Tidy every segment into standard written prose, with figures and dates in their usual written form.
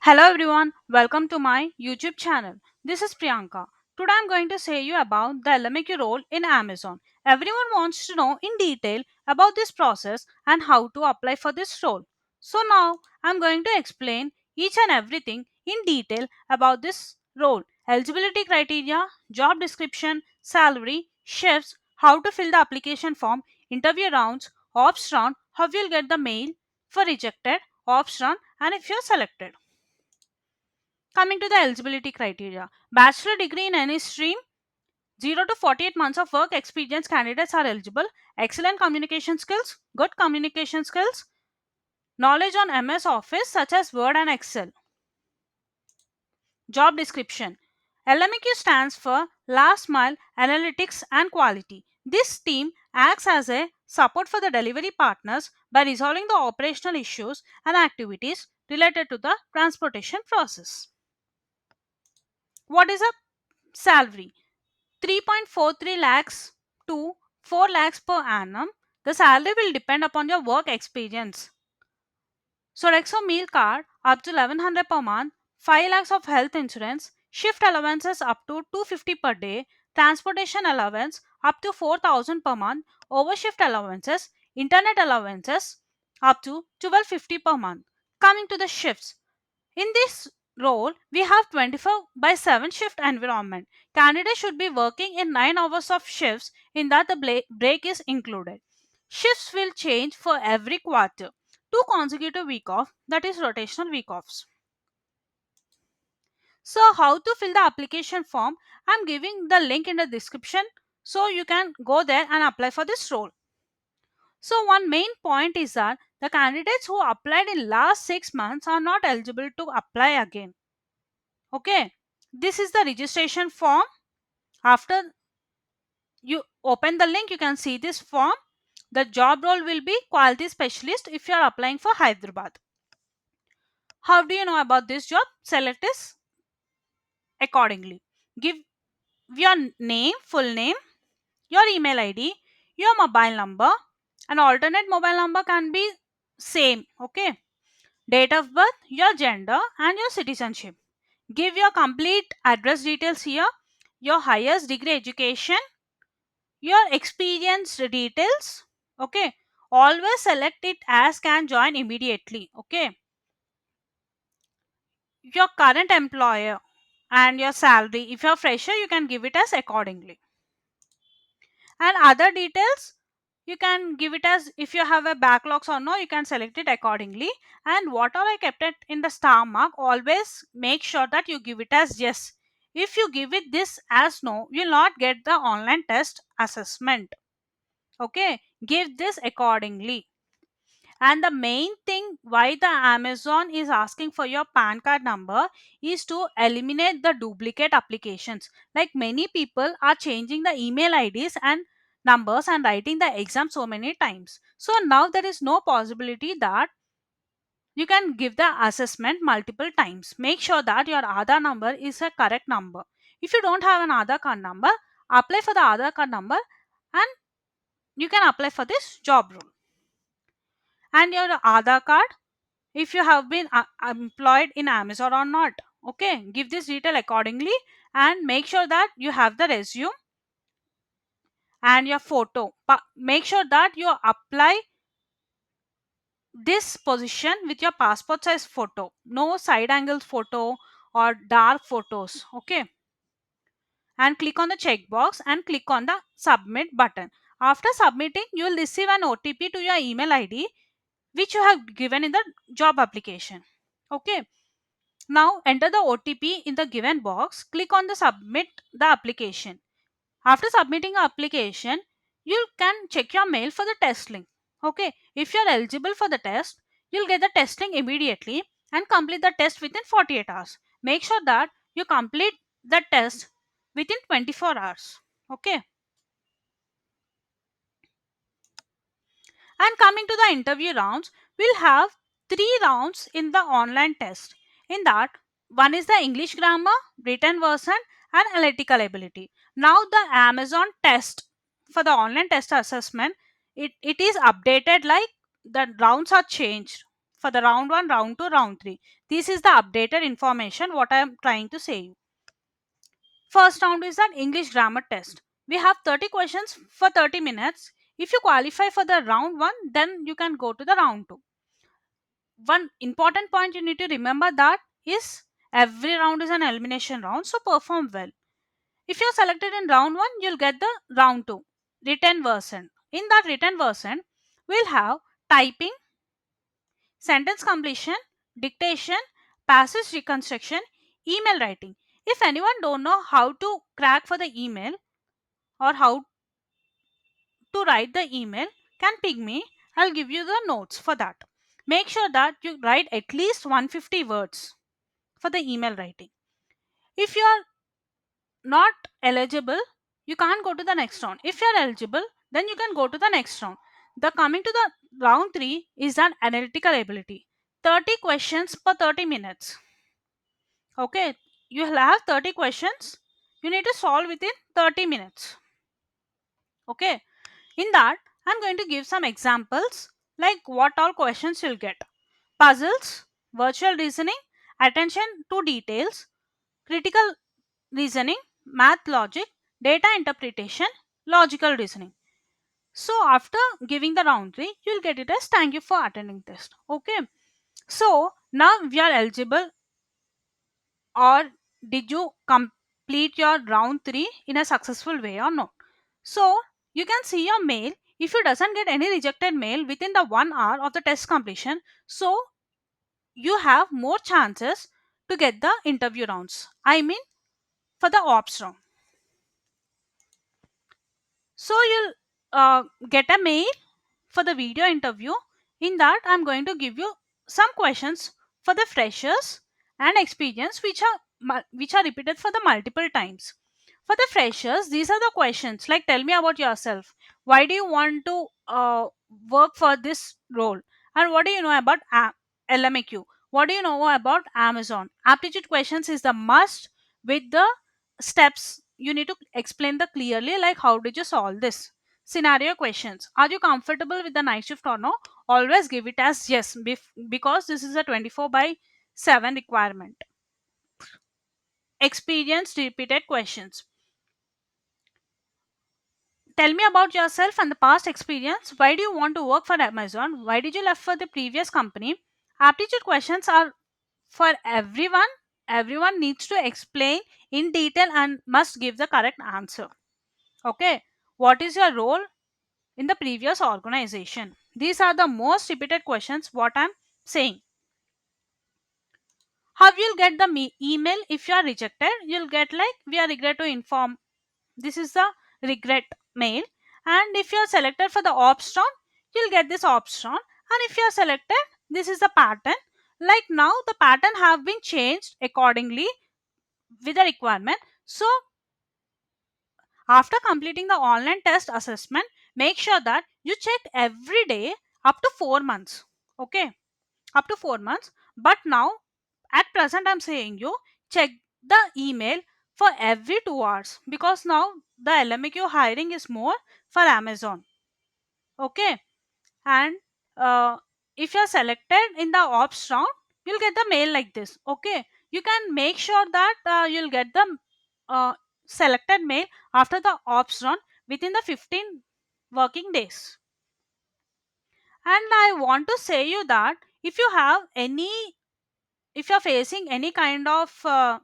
Hello everyone, welcome to my YouTube channel. This is Priyanka. Today I'm going to say you about the LMAQ role in Amazon. Everyone wants to know in detail about this process and how to apply for this role. So now I'm going to explain each and everything in detail about this role. Eligibility criteria, job description, salary, shifts, how to fill the application form, interview rounds, ops round, how you'll get the mail for rejected, ops round, and if you're selected. Coming to the eligibility criteria, bachelor degree in any stream, 0 to 48 months of work experience candidates are eligible. Excellent communication skills, good communication skills, knowledge on MS Office such as Word and Excel. Job description. LMAQ stands for Last Mile Analytics and Quality. This team acts as a support for the delivery partners by resolving the operational issues and activities related to the transportation process. What is a salary? 3.43 lakhs to 4 lakhs per annum. The salary will depend upon your work experience. Sodexo meal card up to 1100 per month, 5 lakhs of health insurance, shift allowances up to 250 per day, transportation allowance up to 4000 per month, overshift allowances, internet allowances up to 1250 per month. Coming to the shifts, in this role, we have 24 by 7 shift environment. Candidates should be working in 9 hours of shifts in that the break is included. Shifts will change for every quarter. 2 consecutive week off, that is rotational week offs. So how to fill the application form? I'm giving the link in the description so you can go there and apply for this role. So one main point is that the candidates who applied in last 6 months are not eligible to apply again. Okay, this is the registration form. After you open the link, you can see this form. The job role will be quality specialist if you are applying for Hyderabad. How do you know about this job? Select this accordingly. Give your name, full name, your email ID, your mobile number. An alternate mobile number can be same. Okay, date of birth, your gender and your citizenship. Give your complete address details here, your highest degree education, your experience details. Okay, always select it as can join immediately. Okay, your current employer and your salary. If you're fresher, you can give it as accordingly. And other details, you can give it as if you have a backlogs or no, you can select it accordingly. And what all I kept it in the star mark, always make sure that you give it as yes. If you give it this as no, you will not get the online test assessment. Okay, give this accordingly. And the main thing why the Amazon is asking for your PAN card number is to eliminate the duplicate applications. Like many people are changing the email IDs and numbers and writing the exam so many times. So now there is no possibility that you can give the assessment multiple times. Make sure that your Aadhaar number is a correct number. If you don't have an Aadhaar card number, apply for the Aadhaar card number and you can apply for this job role. And your Aadhaar card, if you have been employed in Amazon or not. Okay, give this detail accordingly and make sure that you have the resume and your photo. Make sure that you apply this position with your passport size photo. No side angle photo or dark photos. Okay, and click on the checkbox and click on the submit button. After submitting, you will receive an OTP to your email ID which you have given in the job application. Okay, now enter the OTP in the given box. Click on the submit the application. After submitting the application, you can check your mail for the test link. Okay, if you are eligible for the test, you'll get the test link immediately and complete the test within 48 hours. Make sure that you complete the test within 24 hours. Okay. And coming to the interview rounds, we'll have 3 rounds in the online test. In that, one is the English grammar, written version, and analytical ability. Now, the Amazon test for the online test assessment, it is updated like the rounds are changed. for the round 1, round 2, round 3. This is the updated information what I am trying to say. First round is an English grammar test. We have 30 questions for 30 minutes. If you qualify for the round 1, then you can go to the round 2. One important point you need to remember that is every round is an elimination round, so perform well. If you're selected in round 1, you'll get the round 2 written version. In that written version, we'll have typing, sentence completion, dictation, passage reconstruction, email writing. If anyone don't know how to crack for the email or how to write the email, can ping me. I'll give you the notes for that. Make sure that you write at least 150 words for the email writing. If you are not eligible, you can't go to the next round. If you are eligible, then you can go to the next round. The coming to the round 3 is an analytical ability. 30 questions per 30 minutes. Okay, you will have 30 questions. You need to solve within 30 minutes. Okay, in that, I'm going to give some examples like what all questions you'll get. Puzzles, virtual reasoning, attention to details, critical reasoning, math logic, data interpretation, logical reasoning. So after giving the round 3, you'll get it as thank you for attending test. Okay. So now we are eligible, or did you complete your round 3 in a successful way or not? So you can see your mail. If you doesn't get any rejected mail within the 1 hour of the test completion, so you have more chances to get the interview rounds. I mean for the ops round. So you'll get a mail for the video interview. In that, I'm going to give you some questions for the freshers and experience which are repeated for the multiple times. For the freshers, these are the questions like tell me about yourself. Why do you want to work for this role? And what do you know about LMAQ? What do you know about Amazon? Aptitude questions is the must with the steps. You need to explain the clearly like how did you solve this. Scenario questions. Are you comfortable with the night shift or no? Always give it as yes because this is a 24 by 7 requirement. Experience repeated questions. Tell me about yourself and the past experience. Why do you want to work for Amazon? Why did you left for the previous company? Aptitude questions are for everyone. Everyone needs to explain in detail and must give the correct answer. Okay. What is your role in the previous organization? These are the most repeated questions what I'm saying. How you'll get the email if you are rejected? You'll get like we are regret to inform. This is the regret mail. And if you are selected for the ops round, you'll get this ops round. And if you are selected, this is the pattern. Like now the pattern have been changed accordingly with the requirement. So after completing the online test assessment, make sure that you check every day up to 4 months. Okay, up to 4 months. But now at present I'm saying you check the email for every 2 hours because now the LMAQ hiring is more for Amazon. Okay, and if you're selected in the ops round, you'll get the mail like this. Okay, you can make sure that you'll get the uh, selected mail after the ops round within the 15 working days. And I want to say you that if you have any, if you're facing any kind of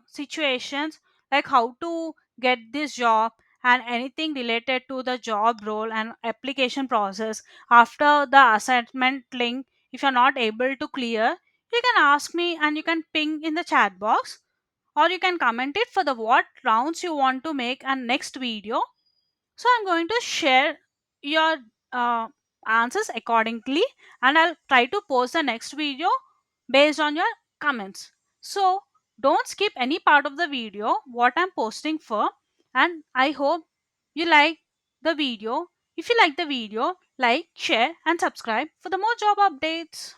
situations like how to get this job and anything related to the job role and application process after the assignment link, if you're not able to clear, you can ask me and you can ping in the chat box, or you can comment it for the what rounds you want to make and next video. So I'm going to share your uh, answers accordingly, and I'll try to post the next video based on your comments. So don't skip any part of the video what I'm posting for, and I hope you like the video. If you like the video, like, share and subscribe for the more job updates.